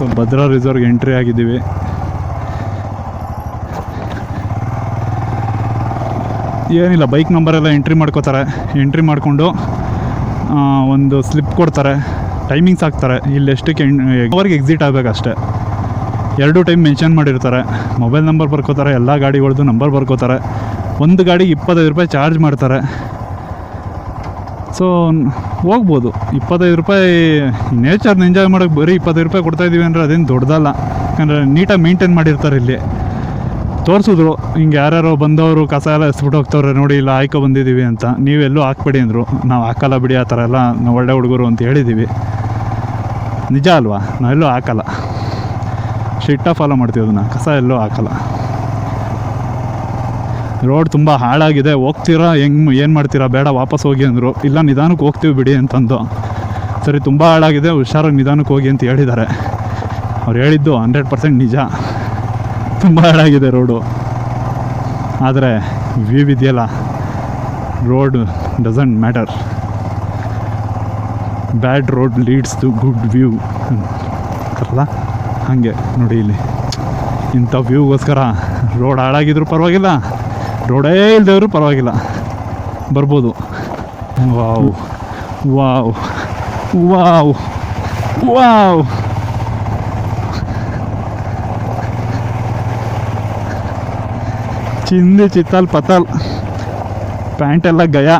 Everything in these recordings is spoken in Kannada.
ಸೊ ಭದ್ರಾ ರಿಸರ್ವ್ಗೆ ಎಂಟ್ರಿ ಆಗಿದ್ದೀವಿ. ಏನಿಲ್ಲ, ಬೈಕ್ ನಂಬರೆಲ್ಲ ಎಂಟ್ರಿ ಮಾಡ್ಕೋತಾರೆ. ಎಂಟ್ರಿ ಮಾಡಿಕೊಂಡು ಒಂದು ಸ್ಲಿಪ್ ಕೊಡ್ತಾರೆ, ಟೈಮಿಂಗ್ಸ್ ಹಾಕ್ತಾರೆ. ಇಲ್ಲಿ ಎಷ್ಟಕ್ಕೆ ಅವರಿಗೆ ಎಕ್ಸಿಟ್ ಆಗಬೇಕಷ್ಟೆ. 2 ಟೈಮ್ ಮೆನ್ಷನ್ ಮಾಡಿರ್ತಾರೆ. ಮೊಬೈಲ್ ನಂಬರ್ ಬರ್ಕೋತಾರೆ, ಎಲ್ಲ ಗಾಡಿಗಳದ್ದು ನಂಬರ್ ಬರ್ಕೋತಾರೆ. ಒಂದು ಗಾಡಿಗೆ 25 ರೂಪಾಯಿ ಚಾರ್ಜ್ ಮಾಡ್ತಾರೆ. ಸೊ ಹೋಗ್ಬೋದು. 25 ರೂಪಾಯಿ ನೇಚರ್ನ ಎಂಜಾಯ್ ಮಾಡೋಕ್ಕೆ ಬರೀ 25 ರೂಪಾಯಿ ಕೊಡ್ತಾಯಿದ್ದೀವಿ ಅಂದರೆ ಅದೇನು ದೊಡ್ಡದಲ್ಲ. ಯಾಕಂದರೆ ನೀಟಾಗಿ ಮೇಂಟೈನ್ ಮಾಡಿರ್ತಾರೆ. ಇಲ್ಲಿ ತೋರಿಸಿದ್ರು, ಹಿಂಗೆ ಯಾರ್ಯಾರೋ ಬಂದವರು ಕಸ ಎಲ್ಲ ಎಸ್ಬಿಟ್ಟು ಹೋಗ್ತವ್ರೆ ನೋಡಿ, ಇಲ್ಲ ಹಾಕೊ ಬಂದಿದ್ದೀವಿ ಅಂತ. ನೀವೆಲ್ಲೂ ಹಾಕ್ಬೇಡಿ ಅಂದರು. ನಾವು ಹಾಕಲ್ಲ ಬಿಡಿ, ಆ ಥರ ಎಲ್ಲ ನಾವು ಒಳ್ಳೆ ಹುಡುಗರು ಅಂತ ಹೇಳಿದ್ದೀವಿ. ನಿಜ ಅಲ್ವಾ? ನಾವೆಲ್ಲೂ ಹಾಕಲ್ಲ, ಸ್ಟ್ರಿಕ್ಟಾಗಿ ಫಾಲೋ ಮಾಡ್ತೀವಿ ಅದನ್ನು. ಕಸ ಎಲ್ಲೂ ಹಾಕಲ್ಲ. ರೋಡ್ ತುಂಬ ಹಾಳಾಗಿದೆ, ಹೋಗ್ತೀರಾ ಏನು ಮಾಡ್ತೀರಾ, ಬೇಡ ವಾಪಸ್ ಹೋಗಿ ಅಂದರು. ಇಲ್ಲ, ನಿಧಾನಕ್ಕೆ ಹೋಗ್ತೀವಿ ಬಿಡಿ ಅಂತಂದು. ಸರಿ, ತುಂಬ ಹಾಳಾಗಿದೆ, ಹುಷಾರಾಗಿ ನಿಧಾನಕ್ಕೆ ಹೋಗಿ ಅಂತ ಹೇಳಿದ್ದಾರೆ. ಅವ್ರು ಹೇಳಿದ್ದು 100% ನಿಜ. ತುಂಬ ಹಾಳಾಗಿದೆ ರೋಡು. ಆದರೆ ವ್ಯೂ ಇದೆಯಲ್ಲ, road doesn't matter. Bad road leads to good view ಅಂತಾರಲ್ಲ, ಹಾಗೆ ನೋಡಿ ಇಲ್ಲಿ ಇಂಥ ವ್ಯೂಗೋಸ್ಕರ ರೋಡ್ ಹಾಳಾಗಿದ್ರು ಪರವಾಗಿಲ್ಲ, ರೋಡೇ ಇಲ್ದೇವರು ಪರವಾಗಿಲ್ಲ, ಬರ್ಬೋದು. Wow wow wow wow. ಚಿಂದಿ ಚಿತ್ತಲ್ ಪತಲ್, ಪ್ಯಾಂಟೆಲ್ಲ ಗಯಾ.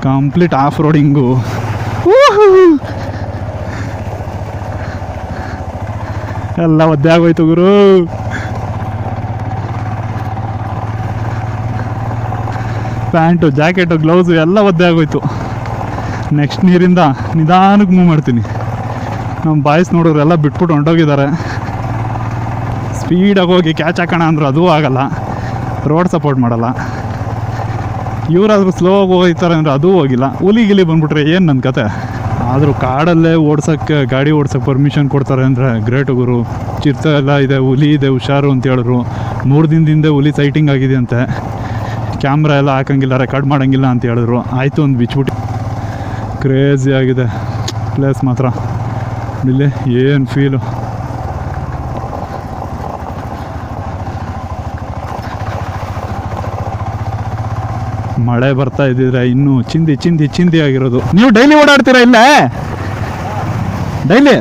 Complete off roading. ಎಲ್ಲ ಒದ್ದೆ ಆಗೋಯ್ತು ಗುರು. ಪ್ಯಾಂಟು, ಜಾಕೆಟು, ಗ್ಲೌಸು ಎಲ್ಲ ಒದ್ದೆ ಆಗೋಯ್ತು. ನೆಕ್ಸ್ಟ್ ನೀರಿಂದ ನಿಧಾನಕ್ಕೆ ಮೂವ್ ಮಾಡ್ತೀನಿ. ನಮ್ಮ ಬಾಯ್ಸ್ ನೋಡಿದ್ರೆ ಎಲ್ಲ ಬಿಟ್ಬಿಟ್ಟು ಹೊಂಟೋಗಿದ್ದಾರೆ. ಸ್ಪೀಡಾಗಿ ಹೋಗಿ ಕ್ಯಾಚ್ ಹಾಕೋಣ ಅಂದರು ಅದೂ ಆಗಲ್ಲ, ರೋಡ್ ಸಪೋರ್ಟ್ ಮಾಡಲ್ಲ. ಇವರಾದರೂ ಸ್ಲೋ ಆಗಿ ಹೋಗ್ತಾರೆ ಅಂದರೆ ಅದೂ ಹೋಗಿಲ್ಲ. ಹುಲಿ ಬಂದ್ಬಿಟ್ರೆ ಏನು ನನ್ನ ಕತೆ. ಆದರೂ ಕಾಡಲ್ಲೇ ಓಡ್ಸೋಕ್ಕೆ, ಗಾಡಿ ಓಡ್ಸೋಕ್ಕೆ ಪರ್ಮಿಷನ್ ಕೊಡ್ತಾರೆ ಅಂದರೆ ಗ್ರೇಟು ಗುರು. ಚಿರತೆ ಎಲ್ಲ ಇದೆ, ಹುಲಿ ಇದೆ, ಹುಷಾರು ಅಂತ ಹೇಳಿದ್ರು. 3 ದಿನದಿಂದ ಹುಲಿ ಸೈಟಿಂಗ್ ಆಗಿದೆ ಅಂತೆ. ಕ್ಯಾಮ್ರಾ ಎಲ್ಲ ಹಾಕೋಂಗಿಲ್ಲ, ರೆಕಾರ್ಡ್ ಮಾಡೋಂಗಿಲ್ಲ ಅಂತ ಹೇಳಿದ್ರು. ಆಯಿತು ಒಂದು ಬಿಚ್ಬಿಟ್ಟು. ಕ್ರೇಜಿ ಆಗಿದೆ ಪ್ಲೇಸ್ ಮಾತ್ರ. ಇಲ್ಲಿ ಏನು ಫೀಲು. ಮಳೆ ಬರ್ತಾ ಇದ್ದಿದ್ರೆ ಇನ್ನೂ ಚಿಂದಿ ಚಿಂದಿ ಚಿಂದಿ ಆಗಿರೋದು. ನೀವು ಡೈಲಿ ಓಡಾಡ್ತೀರಾ ಇಲ್ಲೇ? ಡೈಲಿ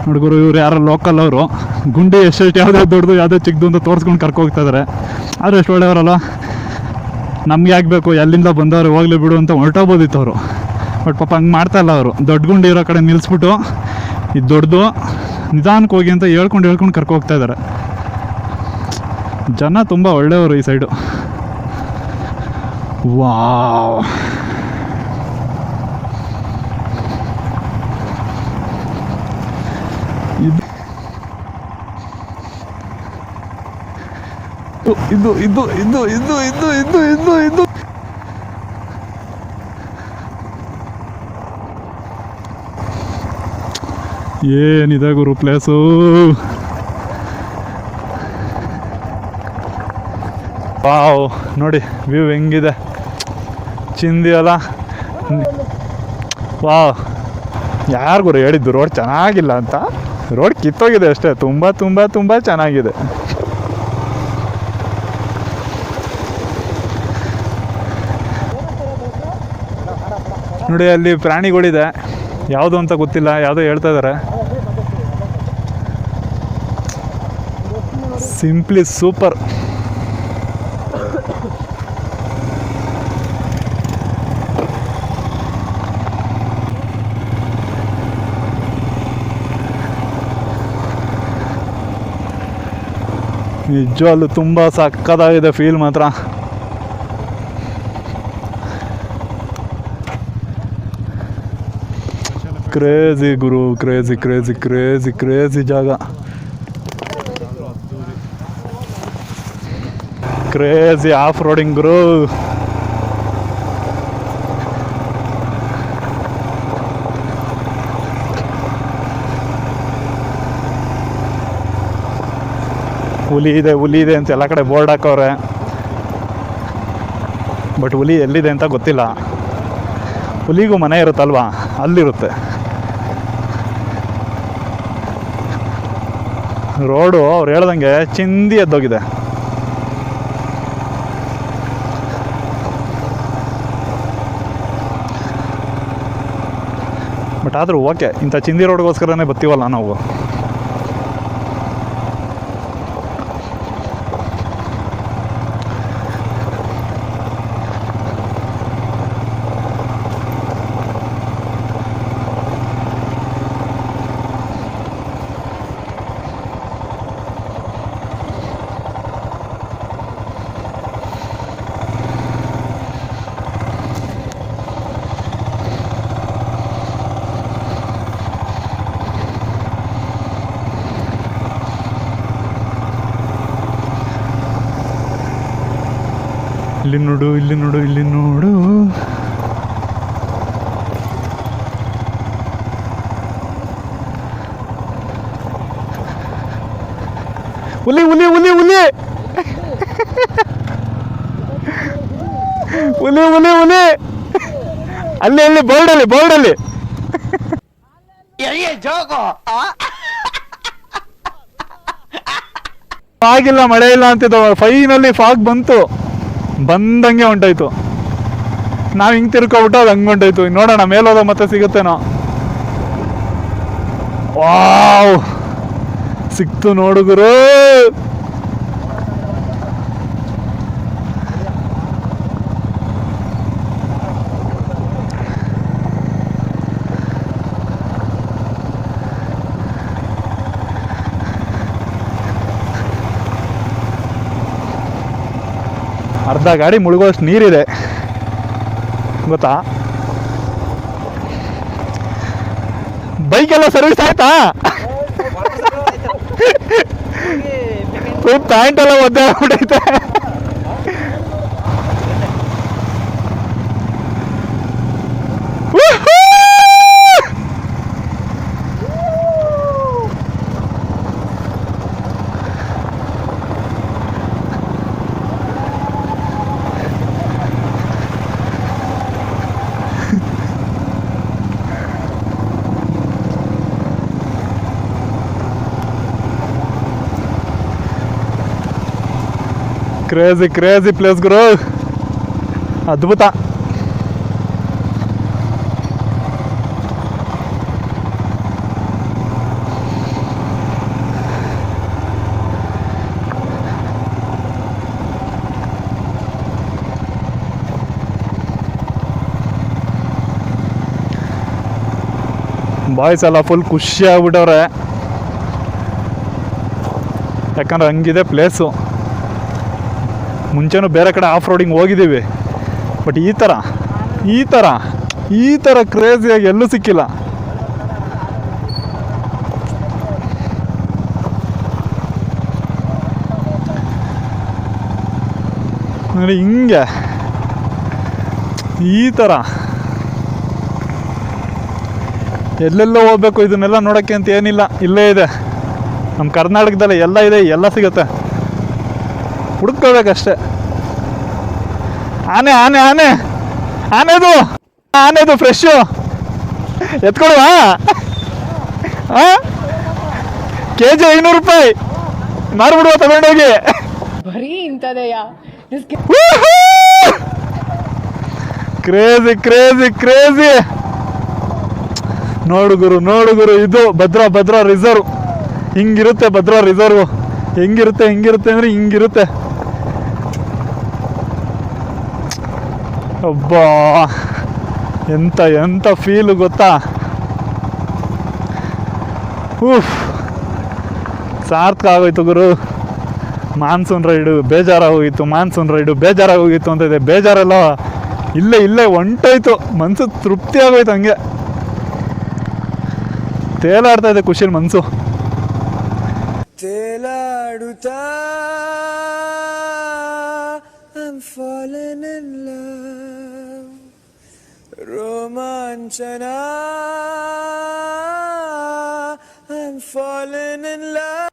ಹುಡುಗರು ಇವ್ರು ಯಾರೋ ಲೋಕಲ್ ಅವರು. ಗುಂಡಿ ಎಷ್ಟೆಷ್ಟು ಯಾವುದೇ ದೊಡ್ಡದು ಯಾವುದೇ ಚಿಕ್ಕದು ಅಂತ ತೋರಿಸ್ಕೊಂಡು ಕರ್ಕೋಗ್ತಾ ಇದ್ದಾರೆ. ಆದರೂ ಎಷ್ಟು ಒಳ್ಳೆಯವರಲ್ಲ. ನಮ್ಗೆ ಆಗಬೇಕು, ಎಲ್ಲಿಂದ ಬಂದವರು ಹೋಗ್ಲಿ ಬಿಡು ಅಂತ ಹೊರಟೋಗ್ಬೋದಿತ್ತು ಅವರು. ಬಟ್ ಪಾಪ ಹಂಗೆ ಮಾಡ್ತಾಯಿಲ್ಲ ಅವರು. ದೊಡ್ಡ ಗುಂಡಿ ಇರೋ ಕಡೆ ನಿಲ್ಲಿಸ್ಬಿಟ್ಟು ಇದು ದೊಡ್ಡದು, ನಿಧಾನಕ್ಕೆ ಹೋಗಿ ಅಂತ ಹೇಳ್ಕೊಂಡು ಕರ್ಕೋಗ್ತಾ ಇದ್ದಾರೆ. ಜನ ತುಂಬ ಒಳ್ಳೆಯವರು ಈ ಸೈಡು. ವಾವ್, ಇದು ಇದು ಇದು ಇದು ಇದು ಇದು ಇದು ಇದು ಏನಿದೆ ಗುರು ಪ್ಲೇಸು. ವಾವ್, ನೋಡಿ ವ್ಯೂ ಹೆಂಗಿದೆ, ಚಿಂದಿ ಅಲ್ಲ. ವಾವ್, ಯಾರು ಗುರು ಹೇಳಿದ್ದು ರೋಡ್ ಚೆನ್ನಾಗಿಲ್ಲ ಅಂತ? ರೋಡ್ ಕಿತ್ತೋಗಿದೆ ಅಷ್ಟೇ, ತುಂಬ ತುಂಬ ತುಂಬ ಚೆನ್ನಾಗಿದೆ. ನೋಡಿ ಅಲ್ಲಿ ಪ್ರಾಣಿಗಳಿದೆ, ಯಾವುದು ಅಂತ ಗೊತ್ತಿಲ್ಲ, ಯಾವುದೋ ಹೇಳ್ತಾ ಇದ್ದಾರೆ. Simply super. ನಿಜವಲ್ಲೂ ತುಂಬ ಸಕ್ಕತ್ತಾಗಿದೆ ಫೀಲ್ ಮಾತ್ರ. ಕ್ರೇಜಿ ಗುರು, ಕ್ರೇಜಿ ಕ್ರೇಜಿ ಕ್ರೇಜಿ ಕ್ರೇಜಿ ಜಾಗ. ಕ್ರೇಜಿ ಆಫ್ ರೋಡಿಂಗ್ ಗುರು. ಹುಲಿ ಇದೆ ಅಂತ ಎಲ್ಲ ಕಡೆ ಬೋರ್ಡ್ ಹಾಕವ್ರೆ. ಬಟ್ ಹುಲಿ ಎಲ್ಲಿದೆ ಅಂತ ಗೊತ್ತಿಲ್ಲ. ಹುಲಿಗೂ ಮನೆ ಇರುತ್ತಲ್ವಾ, ಅಲ್ಲಿರುತ್ತೆ. ರೋಡು ಅವ್ರು ಹೇಳ್ದಂಗೆ ಚಿಂದಿ ಎದ್ದೋಗಿದೆ. ಬಟ್ ಆದರೂ ಓಕೆ, ಇಂಥ ಚಿಂದಿ ರೋಡ್ಗೋಸ್ಕರನೇ ಬರ್ತೀವಲ್ಲ ನಾವು. ಇಲ್ಲಿ ನೋಡು, ಇಲ್ಲಿ ನೋಡು, ಇಲ್ಲಿ ನೋಡು. ಹುಲಿ ಹುಲಿ ಹುಲಿ ಹುಲಿ ಹುಲಿ ಹುಲಿ ಹುಲಿ ಅಲ್ಲಿ ಅಲ್ಲಿ ಬೋರ್ಡಲ್ಲಿ ಬೋರ್ಡಲ್ಲಿ ಆಗಿಲ್ಲ, ಮಳೆ ಇಲ್ಲ ಅಂತಿದ್ದ. ಫೈನಲಿ ಫಾಗ್ ಬಂದಂಗೆ ಹೊಂಟೋಯ್ತು. ನಾವು ಹಿಂಗೆ ತಿರ್ಕೊಬಿಟ್ಟು ಅದು ಹಂಗೆ ಹೊಂಟೋಯ್ತು. ನೋಡೋಣ ಮೇಲೋದ ಮತ್ತೆ ಸಿಗುತ್ತೇನೋ. ವಾವ್, ಸಿಕ್ತು ನೋಡುಗುರು. ಅರ್ಧ ಗಾಡಿ ಮುಳುಗೋಷ್ಟು ನೀರಿದೆ ಗೊತ್ತಾ. ಬೈಕೆಲ್ಲ ಸರ್ವಿಸ್ ಆಯ್ತಾ? ಪ್ಯಾಂಟ್ ಎಲ್ಲ ಒದ್ದೆ ಆಗ್ಬಿಟ್ಟೈತೆ. ಕ್ರೇಜಿ ಕ್ರೇಜಿ ಪ್ಲೇಸ್ ಗುರು, ಅದ್ಭುತ. ಬಾಯ್ಸ್ ಎಲ್ಲ ಫುಲ್ ಖುಷಿ ಆಗ್ಬಿಟ್ಟವ್ರೆ, ಯಾಕಂದ್ರೆ ಹಂಗಿದೆ ಪ್ಲೇಸು. ಮುಂಚೆನೂ ಬೇರೆ ಕಡೆ ಆಫ್ ರೋಡಿಂಗ್ ಹೋಗಿದ್ದೀವಿ, ಬಟ್ ಈ ಥರ ಕ್ರೇಜಿಯಾಗಿ ಎಲ್ಲೂ ಸಿಕ್ಕಿಲ್ಲ. ನೋಡಿ ಹಿಂಗೆ ಈ ಥರ ಎಲ್ಲೆಲ್ಲೋ ಹೋಗ್ಬೇಕು, ಇದನ್ನೆಲ್ಲ ನೋಡೋಕ್ಕೆ ಅಂತ ಏನಿಲ್ಲ, ಇಲ್ಲೇ ಇದೆ ನಮ್ಮ ಕರ್ನಾಟಕದಲ್ಲಿ. ಎಲ್ಲ ಇದೆ, ಎಲ್ಲ ಸಿಗುತ್ತೆ, ಹುಡುಕೋಬೇಕಷ್ಟೆ. ಆನೆ ಆನೆ ಆನೆ ಆನೆದು ಫ್ರೆಶ್ಶು ಎತ್ಕೊಡುವ. ಕೆಜಿ 500 ರೂಪಾಯಿ ಮಾರ್ಬಿಡುವ ತಗೊಂಡೋಗಿ. ಬರೀ ಇಂಥದೆಯಾ? Crazy crazy crazy. ನೋಡು ಗುರು, ಇದು ಭದ್ರಾ ರಿಸರ್ವ್. ಹಿಂಗಿರುತ್ತೆ ಭದ್ರಾ ರಿಸರ್ವ್. ಹೆಂಗಿರುತ್ತೆ ಅಂದರೆ ಹಿಂಗಿರುತ್ತೆ. ಅಬ್ಬಾ, ಎಂತ ಫೀಲು ಗೊತ್ತಾ. ಸಾರ್ಥಕ ಆಗೋಯ್ತು ಗುರು. ಮಾನ್ಸೂನ್ ರೈಡು ಬೇಜಾರಾಗೋಗಿತ್ತು ಅಂತ ಇದೆ. ಬೇಜಾರೆಲ್ಲ ಇಲ್ಲೇ ಹೊಂಟೋಯ್ತು, ಮನಸ್ಸು ತೃಪ್ತಿ ಆಗೋಯ್ತು. ಹಂಗೆ ತೇಲಾಡ್ತಾ ಇದೆ ಖುಷಿಲಿ ಮನಸ್ಸು. ತೇಲಾಡುತ್ತಾ I'm falling in love, ರೋಮಾಂಚನ I'm falling in love.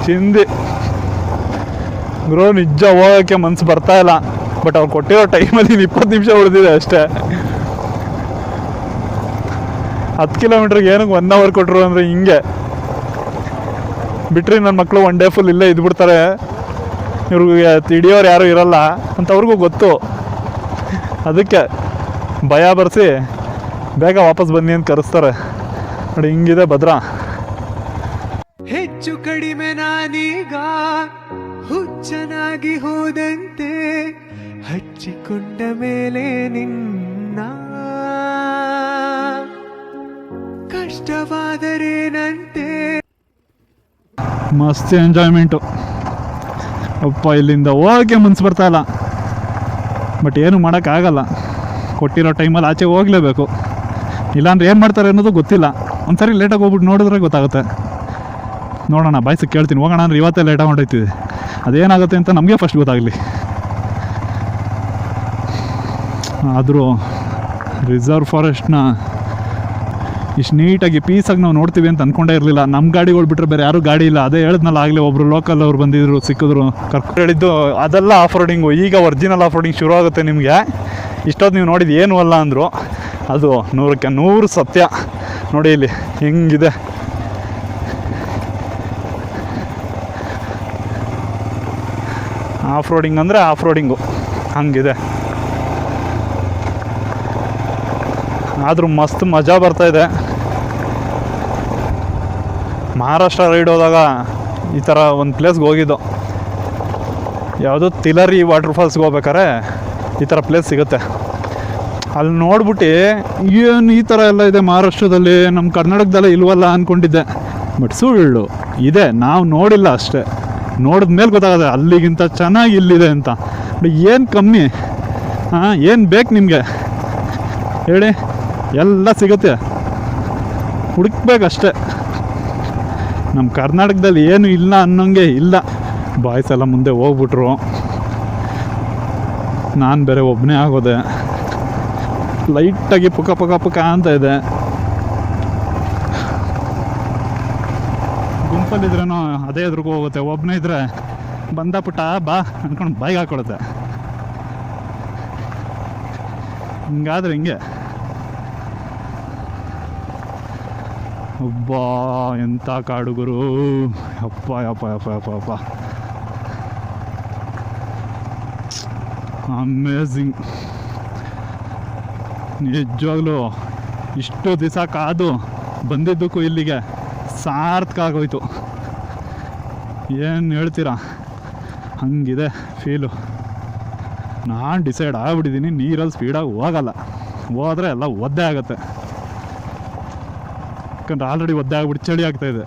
ಚಿಂದಿ ಗುರು, ನಿಜ ಹೋಗೋಕ್ಕೆ ಮನ್ಸು ಬರ್ತಾ ಇಲ್ಲ. ಬಟ್ ಅವ್ರು ಕೊಟ್ಟಿರೋ ಟೈಮಲ್ಲಿ 20 ನಿಮಿಷ ಉಳಿದಿದೆ ಅಷ್ಟೇ. 10 ಕಿಲೋಮೀಟ್ರಿಗೆ ಏನಕ್ಕೆ 1 ಅವರ್ ಕೊಟ್ಟರು ಅಂದರೆ ಹಿಂಗೆ ಬಿಟ್ರಿ. ನನ್ನ ಮಕ್ಕಳು 1 ಡೇ ಫುಲ್ ಇಲ್ಲೇ ಇದ್ಬಿಡ್ತಾರೆ, ಇವ್ರಿಗೆ ಹಿಡಿಯೋರು ಯಾರೂ ಇರಲ್ಲ ಅಂತ ಅವ್ರಿಗೂ ಗೊತ್ತು. ಅದಕ್ಕೆ ಭಯ ಬರ್ಸಿ ಬೇಗ ವಾಪಸ್ ಬನ್ನಿ ಅಂತ ಕರೆಸ್ತಾರೆ ನೋಡಿ. ಹಿಂಗಿದೆ ಭದ್ರಾ. ಹೆಚ್ಚು ಕಡಿಮೆ ನಾನೀಗ ಹುಚ್ಚನಾಗಿ ಹೋದಂತೆ ಹಚ್ಚಿಕೊಂಡ ಮೇಲೆ ನಿನ್ನ ಕಷ್ಟವಾದರೇನಂತೆ. ಮಸ್ತ್ ಎಂಜಾಯ್ಮೆಂಟು ಅಪ್ಪ. ಇಲ್ಲಿಂದ ಹೋಗೋಕ್ಕೆ ಮನ್ಸು ಬರ್ತಾ ಇಲ್ಲ, ಬಟ್ ಏನು ಮಾಡೋಕ್ಕಾಗಲ್ಲ. ಕೊಟ್ಟಿರೋ ಟೈಮಲ್ಲಿ ಆಚೆ ಹೋಗಲೇಬೇಕು, ಇಲ್ಲಾಂದ್ರೆ ಏನು ಮಾಡ್ತಾರೆ ಅನ್ನೋದು ಗೊತ್ತಿಲ್ಲ. ಒಂದ್ಸರಿ ಲೇಟಾಗಿ ಹೋಗ್ಬಿಟ್ಟು ನೋಡಿದ್ರೆ ಗೊತ್ತಾಗುತ್ತೆ. ನೋಡೋಣ, ಬಾಯ್ಸಕ್ಕೆ ಕೇಳ್ತೀನಿ, ಹೋಗೋಣ ಅಂದ್ರೆ ಇವತ್ತೇ ಲೇಟಾಗಿ ಹೊಂಟೈತಿದೆ. ಅದೇನಾಗುತ್ತೆ ಅಂತ ನಮಗೆ ಫಸ್ಟ್ ಗೊತ್ತಾಗಲಿ. ಆದರೂ ರಿಸರ್ವ್ ಫಾರೆಸ್ಟ್ನ ಇಷ್ಟು ನೀಟಾಗಿ ಪೀಸಾಗಿ ನಾವು ನೋಡ್ತೀವಿ ಅಂತ ಅಂದ್ಕೊಂಡೇ ಇರಲಿಲ್ಲ. ನಮ್ಮ ಗಾಡಿಗಳು ಬಿಟ್ಟರೆ ಬೇರೆ ಯಾರೂ ಗಾಡಿ ಇಲ್ಲ. ಅದೇ ಹೇಳಿದ್ನಲ್ಲ ಆಗಲೇ, ಒಬ್ಬರು ಲೋಕಲ್ ಅವ್ರು ಬಂದಿದ್ರು, ಸಿಕ್ಕಿದ್ರು, ಕರ್ಕೊಂಡು ಹೇಳಿದ್ದು. ಅದೆಲ್ಲ ಆಫ್ ರೋಡಿಂಗು. ಈಗ ಒರಿಜಿನಲ್ ಆಫ್ ರೋಡಿಂಗ್ ಶುರು ಆಗುತ್ತೆ ನಿಮಗೆ. ಇಷ್ಟೊತ್ತು ನೀವು ನೋಡಿದ್ದು ಏನೂ ಅಲ್ಲ ಅಂದರು, ಅದು 100ಕ್ಕೆ 100 ಸತ್ಯ. ನೋಡಿ ಇಲ್ಲಿ ಹೆಂಗಿದೆ. ಆಫ್ ರೋಡಿಂಗ್ ಅಂದರೆ ಆಫ್ ರೋಡಿಂಗು ಹಂಗಿದೆ. ಆದರೂ ಮಸ್ತ್ ಮಜಾ ಬರ್ತಾಯಿದೆ. ಮಹಾರಾಷ್ಟ್ರ ರೈಡ್ ಹೋದಾಗ ಈ ಥರ ಒಂದು ಪ್ಲೇಸ್ಗೆ ಹೋಗಿದ್ದು, ಯಾವುದೋ ತಿಲರಿ ವಾಟರ್ ಫಾಲ್ಸ್ಗೆ ಹೋಗ್ಬೇಕಾರೆ ಈ ಥರ ಪ್ಲೇಸ್ ಸಿಗುತ್ತೆ. ಅಲ್ಲಿ ನೋಡ್ಬಿಟ್ಟು ಏನು ಈ ಥರ ಎಲ್ಲ ಇದೆ ಮಹಾರಾಷ್ಟ್ರದಲ್ಲಿ, ನಮ್ಮ ಕರ್ನಾಟಕದಲ್ಲೇ ಇಲ್ವಲ್ಲ ಅಂದ್ಕೊಂಡಿದ್ದೆ. ಬಟ್ ಸುಳ್ಳು ಇದೆ, ನಾವು ನೋಡಿಲ್ಲ ಅಷ್ಟೇ. ನೋಡಿದ ಮೇಲೆ ಗೊತ್ತಾಗುತ್ತೆ ಅಲ್ಲಿಗಿಂತ ಚೆನ್ನಾಗಿ ಇಲ್ಲಿದೆ ಅಂತ. ಏನು ಕಮ್ಮಿ, ಏನು ಬೇಕು ನಿಮಗೆ ಹೇಳಿ, ಎಲ್ಲ ಸಿಗುತ್ತೆ, ಹುಡುಕ್ಬೇಕಷ್ಟೆ. ನಮ್ಮ ಕರ್ನಾಟಕದಲ್ಲಿ ಏನು ಇಲ್ಲ ಅನ್ನೋಂಗೆ ಇಲ್ಲ. ಬಾಯ್ಸ್ ಎಲ್ಲ ಮುಂದೆ ಹೋಗ್ಬಿಟ್ರು, ನಾನು ಬೇರೆ ಒಬ್ಬನೇ ಆಗೋದೆ. ಲೈಟಾಗಿ ಪುಕ ಪುಕ ಪುಕ ಅಂತ ಇದೆ. ಗುಂಪಲ್ಲಿದ್ರೇನೋ ಅದೇ ಎದುರಿಗೆ ಹೋಗುತ್ತೆ, ಒಬ್ಬನೇ ಇದ್ದರೆ ಬಂದ ಪುಟ್ಟ ಬಾ ಅಂದ್ಕೊಂಡು ಬಾಯಿಗೆ ಹಾಕೊಳುತ್ತೆ. ಹಿಂಗಾದ್ರೆ ಹಿಂಗೆ. ಒಬ್ಬ ಎಂಥ ಕಾಡು ಗುರು, ಅಪ್ಪ ಯಪ್ಪ ಯಪ್ಪ ಯಪ್ಪ ಯಪ್ಪ, ಅಮೇಝಿಂಗ್. ನಿಜವಾಗ್ಲೂ ಇಷ್ಟು ದಿವಸ ಕಾದು ಬಂದಿದ್ದಕ್ಕೂ ಇಲ್ಲಿಗೆ ಸಾರ್ಥಕ ಆಗೋಯ್ತು. ಏನು ಹೇಳ್ತೀರಾ, ಹಂಗಿದೆ ಫೀಲು. ನಾನು ಡಿಸೈಡ್ ಆಗಿಬಿಟ್ಟಿದ್ದೀನಿ, ನೀರಲ್ಲಿ ಸ್ಪೀಡಾಗಿ ಹೋಗಲ್ಲ, ಹೋದರೆ ಎಲ್ಲ ಒದ್ದೆ ಆಗುತ್ತೆ. ಯಾಕಂದ್ರೆ ಆಲ್ರೆಡಿ ಒದ್ದೆ ಆಗ್ಬಿಟ್ಟು ಚಳಿ ಆಗ್ತಾಯಿದೆ.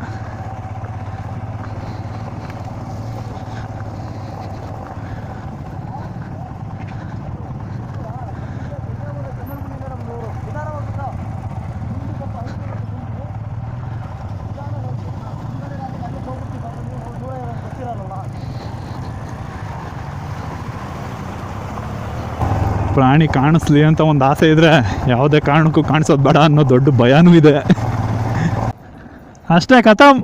ಪ್ರಾಣಿ ಕಾಣಿಸ್ಲಿ ಅಂತ ಒಂದು ಆಸೆ ಇದ್ದರೆ ಯಾವುದೇ ಕಾರಣಕ್ಕೂ ಕಾಣಿಸೋದು ಬೇಡ ಅನ್ನೋ ದೊಡ್ಡ ಭಯನೂ ಇದೆ. ಅಷ್ಟೇ, ಖತಮ್.